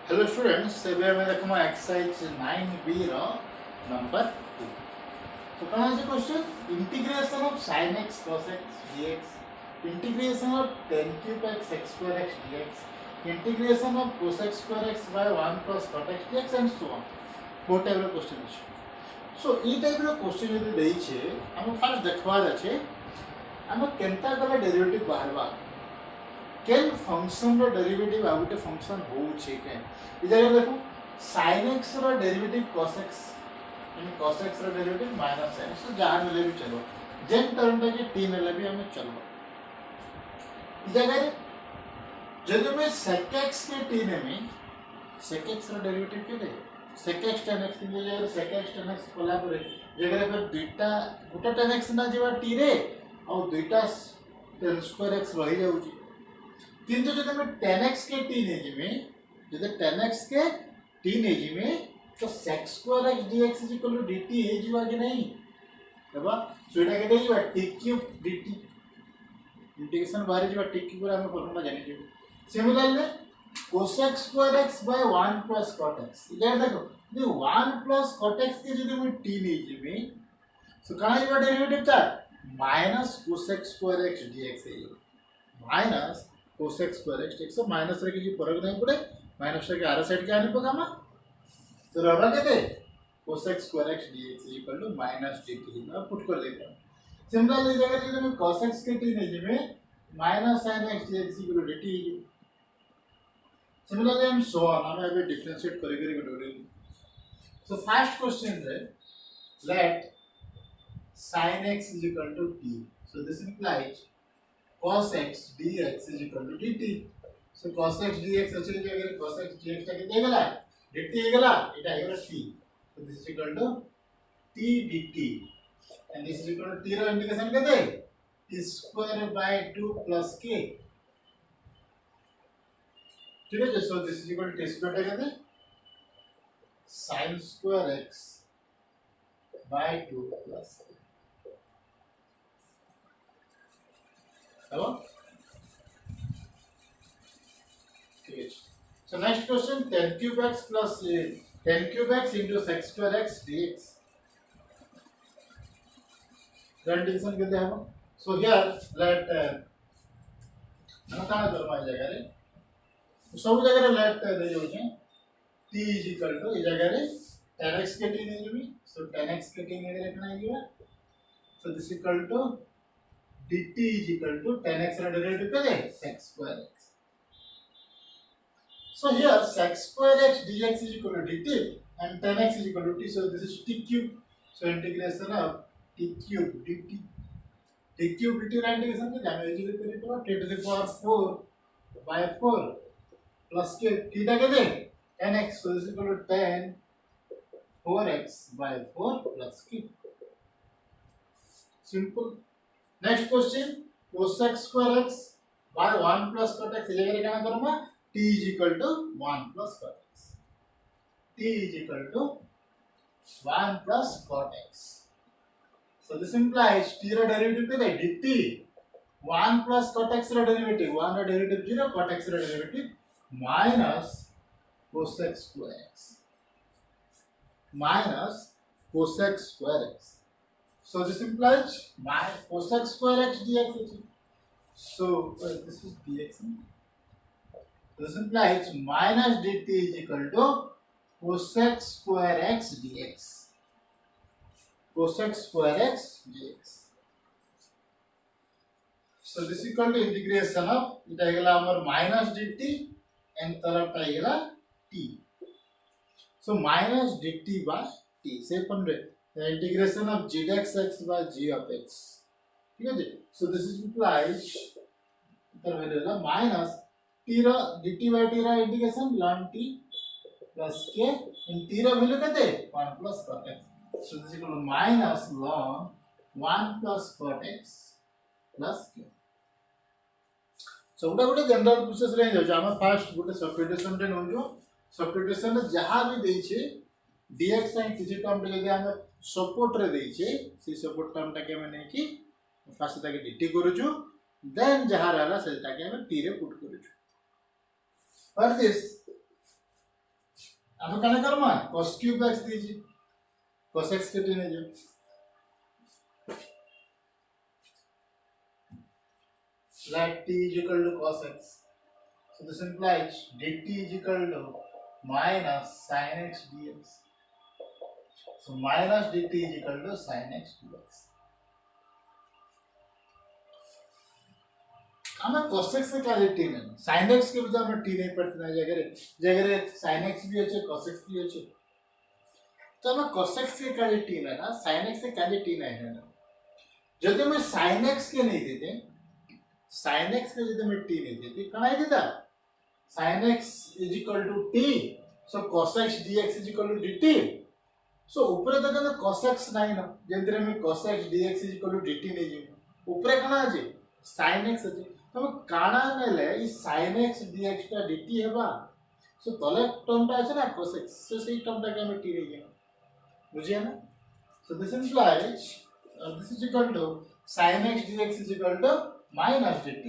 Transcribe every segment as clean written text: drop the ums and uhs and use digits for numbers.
Hello students, ଏବେ ଆମେ ଦେଖମା exercise 9b ର number 2. So कौन है question? Integration of sin x cos x dx, integration of tan cube x x square x dx, integration of cos x square x by 1 plus cot x dx and so on. बहुत type रो question अछि. So ई type रो question यदि देई छे, हम first देखबार अछि, हम केनता गला derivative बाहरबा केन function रो derivative आ गुटे function होउछे के इ जगह देखो sin x रो डेरिवेटिव cos x यानी cos x रो डेरिवेटिव माइनस sin x जहां मिले भी चलो जेन टर्म पे के t मिले भी हमें चलो इ जगह जदि मैं sec x के t ने में sec x रो डेरिवेटिव के दे sec x tan x के जगह sec x tan x Cola पर जगह पर दुईटा गुटा tan x ना जेवा t रे और दुईटा tan square x रही जाउची किंतु जब मैं tan x के t ने जिमे जब tan x के t ने जिमे तो sec square x dx is equal to dt है जीवा कि नहीं तबा सोटा के देई t cube dt इंटीग्रेशन बाहर जीवा t cube पर हम फॉर्मूला जानि जे similarly cos x square x by 1 plus cot x इधर देखो ये 1 plus cot x के जब मैं t ने जिमे सो कहां जीवा डेरिवेटिव था minus cos x square x dx है minus cos x square x dx minus रे की फरक नहीं पड़े माइनस रे के आर साइड के आने पर गामा तो रहबा केते cos x square x dx equal to minus dt ना पुट कर लेता सिंपल इस जगह पे मैं cos x के t नहीं में minus sin x dx equal to dt similarly हम सो ऑन हम अभी डिफरेंशिएट करेंगे डोरेंगे सो फर्स्ट क्वेश्चन है let sin x is equal to t so this implies cos x dx is equal to dt. So cos x dx actually अगर cos x dx टा कितना गला dt गला इटा है t. So this is equal to t dt and this is equal to t रो integration करते t square by 2 plus k. ठीक है so this is equal to t square टा कहते sin square x by 2 plus k. Hello? Okay. So next question, tan cube x plus tan cube x into sec square x dx. Rendition कहते हैं हम. So here let हम कहाँ कर पाए जगह रे? सब जगह रे let दे जो हैं t is equal to इस जगह रे tan x के t नहीं जो भी. So tan x के t नहीं रखना है क्या? So this is equal to dt is equal to tan x रा डेरिवेटिव पे दे sec square x. So here sec square x dx is equal to dt and tan x is equal to t. So this is t cube. So integration of t cube dt. T cube dt रा integration के जाने easily करें तो 10 to the power 4 by 4 plus k theta के दे tan x. So this is equal to tan 4x by 4 plus k. Simple. Next question, cos x square x by 1 plus cot x इसे क्या करूँगा t is equal to 1 plus cot x. T is equal to 1 plus cot x. So this implies t रा derivative कितना है dt 1 plus cot x रा derivative 1 रा derivative 0 cot x रा derivative minus cos x square x minus cos x square x. So this implies minus cos x square x dx. So this is dx. This implies minus dt is equal to cos x square x dx. Cos x square x dx. So this is equal to integration of it आएगा हमारा minus dt and तरफ आएगा t. So minus dt by t. से पंद्रह. The integration of g x by g of x. ठीक है जी. So this is implies इधर value minus t रा dt by t रा integration ln t plus k in t रा value कितने 1 plus cot x. So this is equal to minus ln 1 plus cot x plus k. So उड़ा general process रे जाउ हम first गुटे substitution रे नउजो substitution रे जहां भी देई छे dx sin किसी टर्म रे हम सपोर्ट रे देई छे से सपोर्ट टर्म टा के माने कि फर्स्ट ताके dt करूछु देन जहां रहला से ताके हम t रे पुट करूछु. For this ଆମେ କାଣା କରମା cos cube x दीजिए cos x के टी ने जो let t is equal to cos x, so this implies dt is equal to minus sin x dx, so minus dt is equal to sin x dx. हमें cos x से क्या T नहीं sin x के बजाय हमें T नहीं पड़ती ना जगह sin x भी अच्छे cos x भी अच्छे, तो हमें cos x के क्या टी नहीं ना sin x से क्या टी नहीं है ना, जब मैं sin x के नहीं देते sin x के जब मैं टी नहीं देते कहाँ है देता sin x is equal to t, so cos x dx is equal to dt, so ऊपर तक ना cos x नहीं ना जब मैं cos x dx is equal to dt नहीं जी ऊपर कहाँ है sin x है तब काना नेले ई sin x dx टा dt हेबा, सो तले टर्म टा আছে না cos x, सो সেই टर्मটাকে আমি টি নিয়ে যাব বুঝিয়ে না, so this implies this is equal to sin x dx is equal to minus dt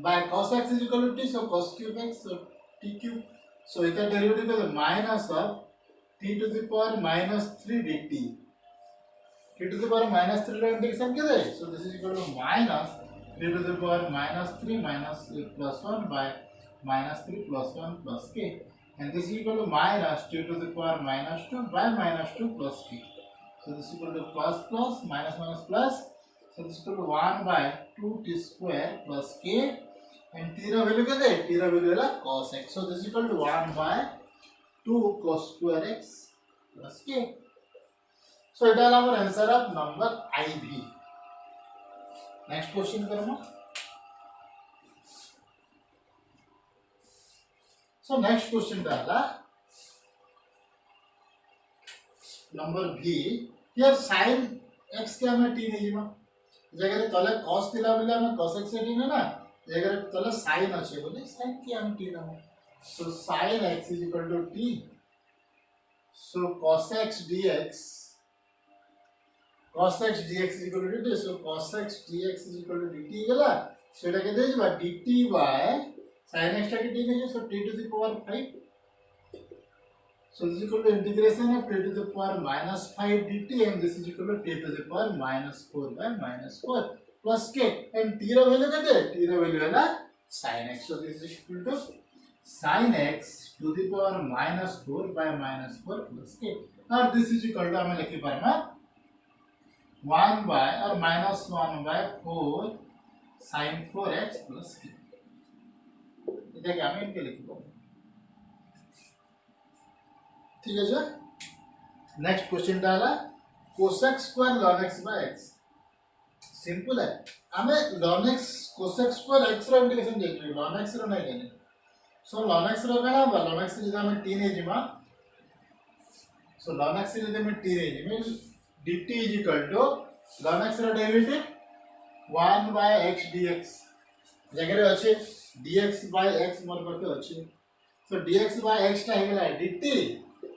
by cos x is equal to t, so cos cube x, so t cube, so ita derivative is minus of t to the power minus 3 dt, t to the power minus 3 का integration क्या है, so this is equal to minus t to the power minus 3 minus plus 1 by minus 3 plus 1 plus k, and this is equal to minus t to the power minus 2 by minus 2 plus k, so this is equal to plus plus minus minus plus, so this is equal to 1 by 2 t square plus k, and t रा value क्या है, t रा value है cos x, so this is equal to 1 by 2 cos square x plus k. So it is our answer of number IB. Next question करना. So next question डाला number B. Here sin x क्या में t नहीं है जगह तले cos दिला बिला में cos x से t नहीं ना जगह तले sin अच्छे बोले sin क्या में t ना so sin x is equal to t, so cos x dx cos x dx is equal to dt, so cos x dx is equal to dt गला, so इटा क्या देज बा dt by sin x टा की t नहीं so t to the power 5, so this is equal to integration of t to the power minus 5 dt, and this is equal to t to the power minus 4 by minus 4 plus k, and t रा value क्या है, t रा value है ना sin x, so this is equal to sin x to the power minus 4 by minus 4 plus k, now this is equal to हमें लिखी पर में 1 by or minus 1 by 4 sin 4x plus k, इधर क्या मैं इनके लिखी बोल ठीक है जी. नेक्स्ट क्वेश्चन डाला cos x square ln x by x, simple है हमें ln x cos x square x रा इंटीग्रेशन देखिए ln x रा नहीं देने, so ln x रा क्या ना ln x जगह में t नहीं जिमा, so ln x जगह में t नहीं जिमे dt is equal to ln x रा डेरिवेटिव 1 by x dx जगह अच्छे dx by x मोर करके अच्छे, so dx by x टा है गला dt,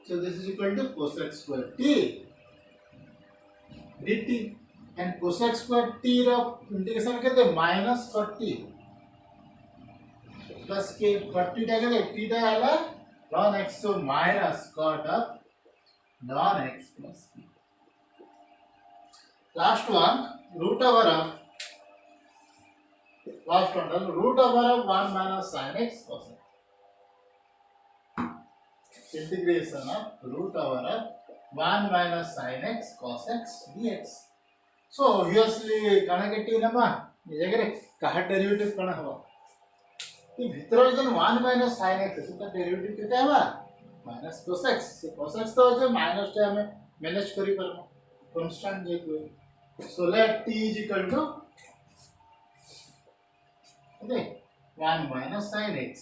so this is equal to cos x square t dt, and cos x square t रा integration करते minus 40 plus k 40 टा गले t टा आला ln x, so minus cot of ln x plus k. Last one root over of root over of 1 minus sin x cos x, integration of root over of 1 minus sin x cos x dx, so obviously कना के t ना ये जगह कहाँ derivative कना हुआ ये भीतर जन 1 minus sin x इसका डेरिवेटिव कितना है बा minus cos x, cos x तो जो minus टा हमें मैनेज करी पर कांस्टेंट जे कोई, so let t is equal to okay 1 minus sin x,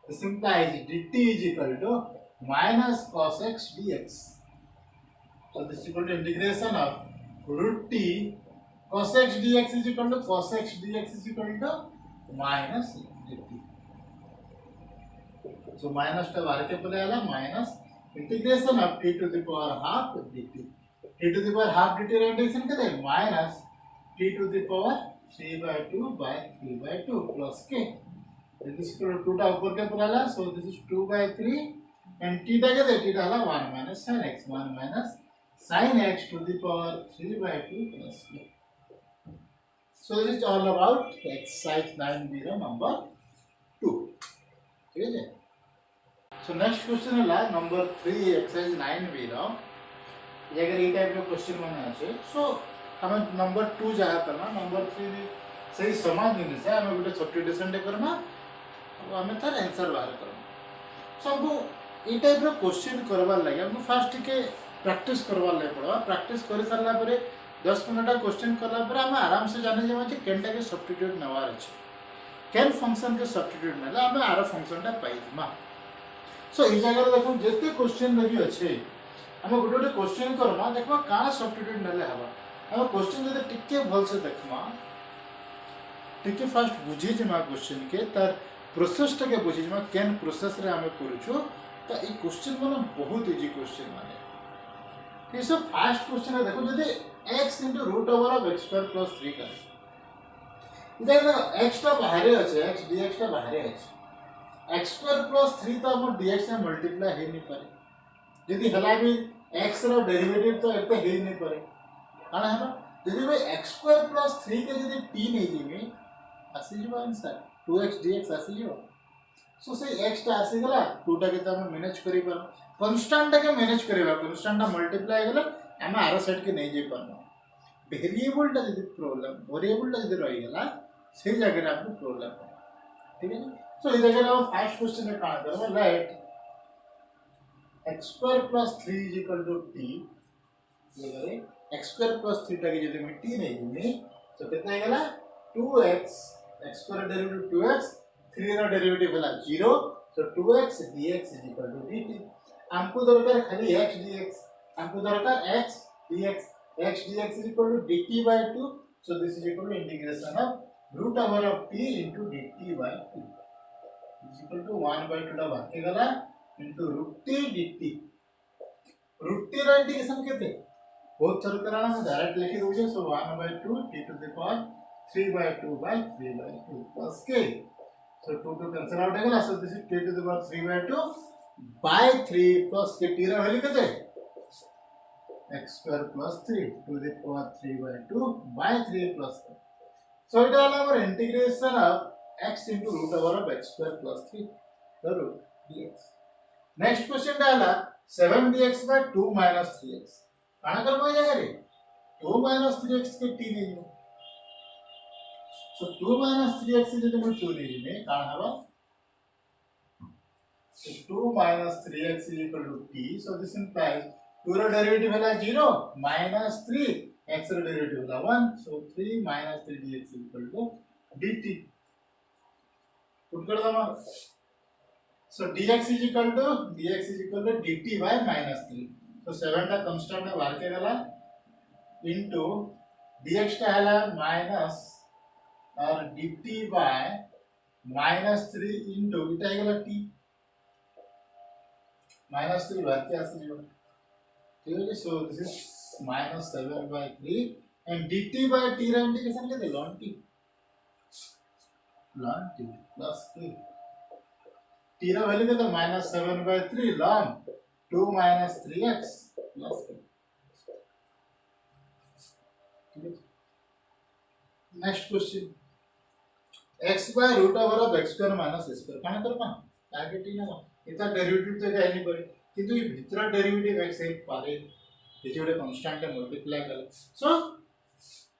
this implies dt is equal to minus cos x dx, so this is equal to integration of root t cos x dx is equal to cos x dx is equal to minus dt, so minus टा बाहर के पले आला minus integration of t to the power half dt, t to the power half dt रा integration क्या है minus t to the power 3 by 2 by 3 by 2 plus k, this is 2 टा ऊपर के Parala, so this is 2 by 3 and t टा के t टा हला 1 minus sin x, 1 minus sin x to the power 3 by 2 plus k. So this is all about exercise 9b number 2. ठीक है. So next question है number 3 exercise 9b रो. ये अगर ये टाइप का क्वेश्चन बना है, so हमें नंबर 2 जहाँ करना, नंबर 3 भी सही समान दिन से हमें गोटे सब्स्टिट्यूशन टे करना और हमें तार आंसर बाहर करना. सो हमको ये टाइप रो क्वेश्चन करवार लगे हमको फास्ट के प्रैक्टिस करवार लगे पड़वा. प्रैक्टिस कर सारला परे 10 मिनट क्वेश्चन करला परे हम आराम से जाने जेमा जे केनटा के सब्स्टिट्यूट नवार अछि, केन फंक्शन के सब्स्टिट्यूट नेला हमें आरो फंक्शन टा पाई दिमा. सो ई जगह देखो जते क्वेश्चन लगी अछि हम गोटे गोटे क्वेश्चन करमा देखबा काना सब्स्टिट्यूट नेले हवा. हम क्वेश्चन जते टिके भल से देखमा, टिके फास्ट बुझी जमा क्वेश्चन के तार प्रोसेस टा के बुझी जमा केन प्रोसेस रे हमें करूछु त ई क्वेश्चन माने बहुत इजी क्वेश्चन माने. ये सब फास्ट क्वेश्चन है. देखो जदि x * √(x² + 3) का इधर x टा बाहर আছে, x dx टा बाहर আছে, x² + 3 तो हम dx से मल्टीप्लाई हे नहीं पारे. यदि हला भी x रो डेरिवेटिव तो एते हे नहीं पारे काना हला. यदि भाई x² + 3 के यदि t नहीं दिमे आसी जो आंसर 2x dx आसी जो. सो से x टा आसी गला 2 टा के त हम मैनेज करि पर कांस्टेंट टा के मैनेज करेबा. कांस्टेंट टा मल्टीप्लाई गला हम आरो सेट के नहीं जे परनो. वेरिएबल टा यदि प्रॉब्लम, वेरिएबल टा यदि रही गला से जगह रे आपको प्रॉब्लम. ठीक है. सो इस जगह हम फर्स्ट क्वेश्चन में का करबो, राइट x² + 3 = t. ये करे x² + 3 टा के यदि मैं t नहीं दूनी तो कितना आएगा 2x, x² डेरिवेटिव 2x, 3 रो डेरिवेटिव होला 0, so 2x dx = dt. हमको दरकार खाली x dx, हमको दरकार x dx, x dx = dt/2, so this is equal to integration of √t into dt/2 is equal to 1/2 टा बाकी गला into √t dt. √t रो इंटीग्रेशन केते बहुत थोड़ा कराना है, डायरेक्ट लिख दोगे. सो 1/2 t to the power 3/2/3/2 plus k. So 2 to cancel out होगा. So this is t to the power 3/2/3 plus k. t रा वैल्यू कितने x² + 3 to the power 3/2/3 plus k. So it all our integration of x into √(x² + 3) dx. Next question डाला 7dx/2 - 3x. काना करबो ये करे 2 - 3x के t नहीं हो. So 2 - 3x जदि हम 2 नहीं में काना हवा, so 2 - 3x = t. So this implies 2 रो डेरिवेटिव होला 0 - 3 x रो डेरिवेटिव होला 1, so 3 - 3 dx = dt. पुट कर दो. So dx = dt by -3. So 7 टा कांस्टेंट में बाहर के गला into dx टा हला माइनस और dt by -3 into इटा गला t -3 बाहर के आसे जो. ठीक है. So this is -7/3 and dt by t रा इंटीग्रेशन के ln t plus k. t रा वैल्यू कितना -7/3 ln 2 - 3x plus k. ठीक है. Next question x/√(x² - a². काना करबा टारगेट ही ना इता डेरिवेटिव तो काय नहीं पड़े किंतु ये भीतर डेरिवेटिव x है पारे ये जोड़े कांस्टेंट है मल्टीप्लाई कर. सो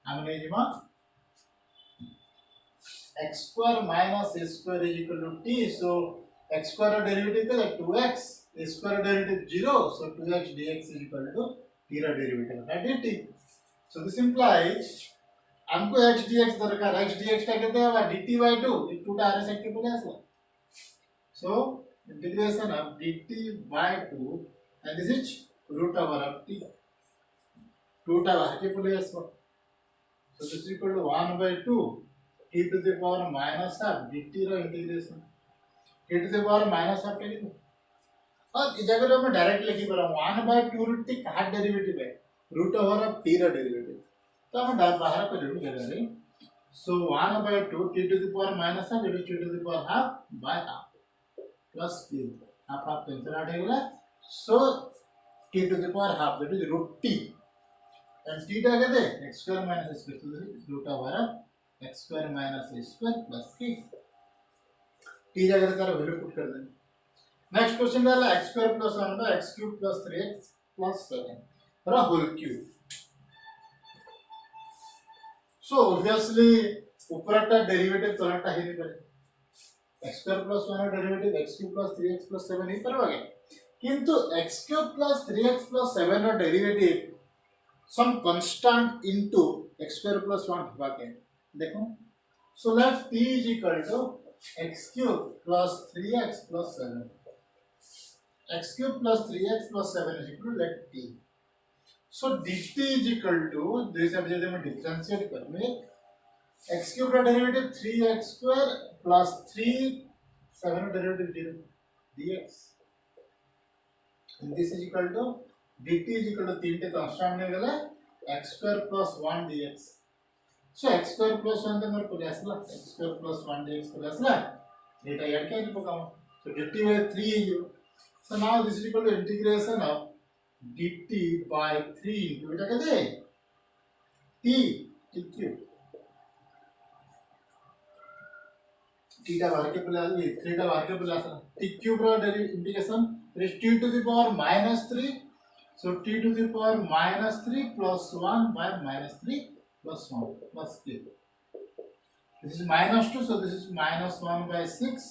हमने जिमा x² - a² = t. so x² derivative का 2x, a² derivative 0, so 2x dx = t रा डेरिवेटिव है dt. so this implies हमको x dx दरकार. x dx टा कितना है dt/2 ये 2 टा आर सेट के बोले ऐसा. so integration of dt/2 and this is √t 2 टा बाहर के बोले ऐसा. so this is equal to 1/2 t to the power -half dt रो integration t to the power -half के लिए. और इस जगह में डायरेक्ट लिखी पर 1/2 का डेरिवेटिव है √t रा डेरिवेटिव. तो हम बाहर को जरूर ले रहे. So 1 by 2 t to the power minus half, it is t to the power half by half plus q. Half half cancel out हो गया. So t to the power half, that is root t. And t टा कहते हैं x square minus a square, so this is root over x square minus a square plus k. t जगह तारा value put कर दें. Next question डाला x square plus 1 by x cube plus 3x plus 7 for a whole cube. So obviously ऊपरटा derivative तलटा ही नहीं करे. x square plus 1 derivative x cube plus 3x plus 7 ही परवागे. किंतु x cube plus 3x plus 7 ର derivative some constant into x square plus 1 होगा. देखो. So let t is equal to x cube plus 3x plus 7. X cube plus 3x plus 7 is equal to let t. So dt is equal to this अब जैसे मैं differentiate करूँ x cube का derivative 3x square plus 3 7 का derivative 0 dx. And this is equal to dt is equal to 3 टे constant ने गला x square plus 1 dx. So x square plus 1 तो मेरे को ऐसा लगता है x square plus 1 dx को ऐसा लगता है डेटा याद क्या नहीं पकाऊँ. So dt by 3 है जो. So now this is equal to integration of dt by 3 into बेटा कहते हैं t t cube. t टा बाहर के प्लस ये 3 टा बाहर के प्लस t cube रा derivative integration is t to the power minus 3. So t to the power minus 3 plus 1 by minus 3 plus 1 plus k. This is minus 2, so this is minus 1 by 6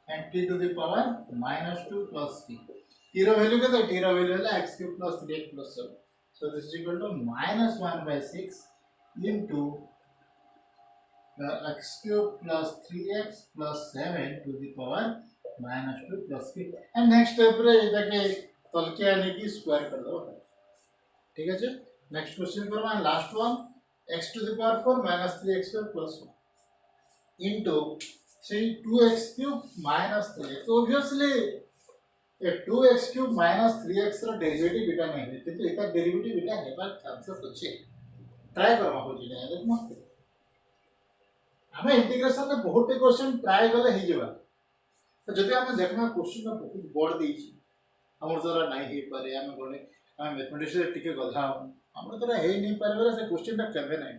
and t to the power minus 2 plus k. T row value क्या था? T रो value है x cube plus 3x plus 7. So this is equal to minus 1 by 6 into x cube plus 3x plus 7 to the power minus 2 plus k. And next step रे इधर के तल के आने की स्क्वायर कर दो. ठीक है जी. नेक्स्ट क्वेश्चन पर मैं last one x to the power 4 minus 3x square plus 1 into 2x cube minus 3x. So obviously a 2x cube minus 3x ର डेरिवेटिव बेटा नहीं है କିନ୍ତୁ ଏଟା डेरिवेटिव बेटा हेबा चांसेस ଅଛି. ट्राई करबा हो जिने देखो हमें इंटीग्रेशन में बहुत क्वेश्चन ट्राई करले ही जेबा. तो जदि हम देखना क्वेश्चन में बहुत बड़ देछि हमर द्वारा नहीं हे पारे हम गणे हम मैथमेटिक्स रे टिके गधा हमर द्वारा हे नहीं पारे बेला से क्वेश्चन टा करबे नहीं.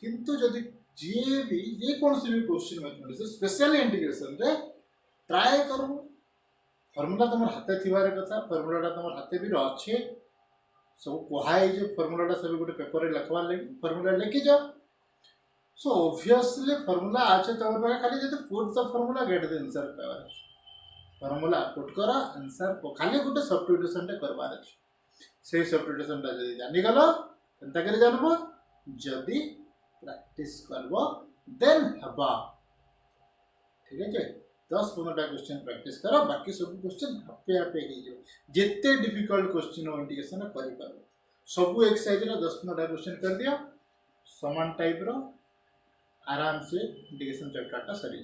किंतु जदि जे कौन से भी क्वेश्चन मैथमेटिक्स स्पेशली इंटीग्रेशन रे ट्राई करू फॉर्मूला तुम हाथे थिबार कथा फॉर्मूला तुम हाथे भी अच्छे सब कहाई जो फॉर्मूला सब गोटे पेपर रे लिखवा लगी फॉर्मूला लिखि जाओ. सो ऑब्वियसली फॉर्मूला आछे तमर पाखे खाली जते put the formula get the answer power formula put करा आंसर को खाली गोटे सब्स्टिट्यूशन टे करबार अछि. से सब्स्टिट्यूशन टा जदी जानि गलो एंता करे जानबो जदी प्रैक्टिस करबो देन हबा. ठीक है जे 10-15 क्वेश्चन प्रैक्टिस करो बाकी सब क्वेश्चन आपे आपे हे जो जितने डिफिकल्ट क्वेश्चन हो इंटीग्रेशन करि पारो सब एक्सरसाइज रे 10-15 क्वेश्चन कर दियो समान टाइप रो आराम से इंटीग्रेशन चैप्टर टा सरी.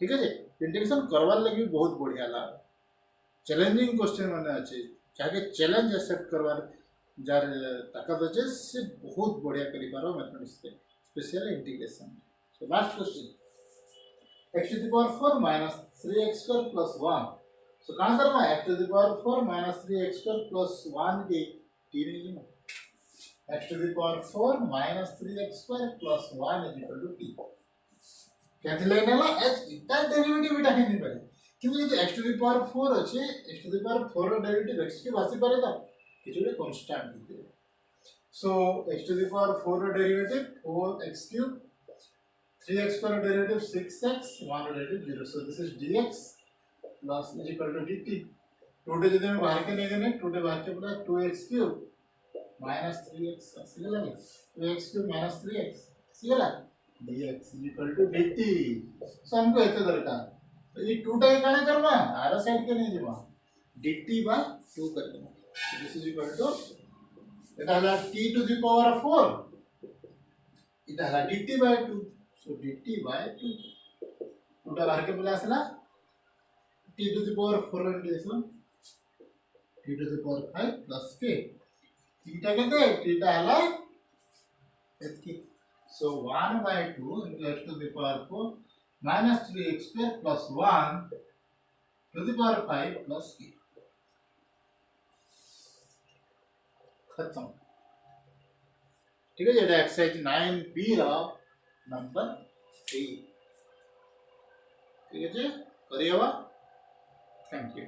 ठीक है जे इंटीग्रेशन करवार लगी बहुत बढ़िया ला चैलेंजिंग क्वेश्चन माने अछि जाके चैलेंज एक्सेप्ट करवार जार ताकत अछि से बहुत बढ़िया करि पारो मैथमेटिक्स के special integration. So last question x to the power 4 minus 3x square plus 1. So कहाँ करना है x to the power 4 minus 3x square plus 1 के t नहीं लेना. x to the power 4 minus 3x square plus 1 is equal to t. कैसे लेने ला x इतना derivative बेटा नहीं पारे क्योंकि ये x to the power 4 अच्छे x to the power 4 रो डेरिवेटिव x के वासी पारे था किसी भी कांस्टेंट होते हैं. So x to the power 4 रो derivative 4x cube 3x square derivative 6x 1 derivative 0. So this is dx plus is equal to dt. 2 day जब बाहर के नहीं देने 2 डे बाहर के बोला 2x cube minus 3x सीधा लगे 2x cube minus 3x सीधा लगे dx is equal to dt. So हमको ऐसे दरकार तो ये 2 टाइम करने करना आरा साइड के नहीं जीवा dt by 2 कर देना. So this is equal to इधर हला t to the power of 4 इधर हला dt by 2. So dt by 2 total बाहर के बोला असला t to the power 4 integration t to the power 5 plus k theta कहते हैं थीटा हला इतकी. So 1 by 2 into x to the power 4 minus 3x square plus 1 to the power 5 plus 8. खत्म. ठीक है, जेटा एक्सरसाइज 9B रा नंबर 3. ठीक है जी, करिएगा. Thank you.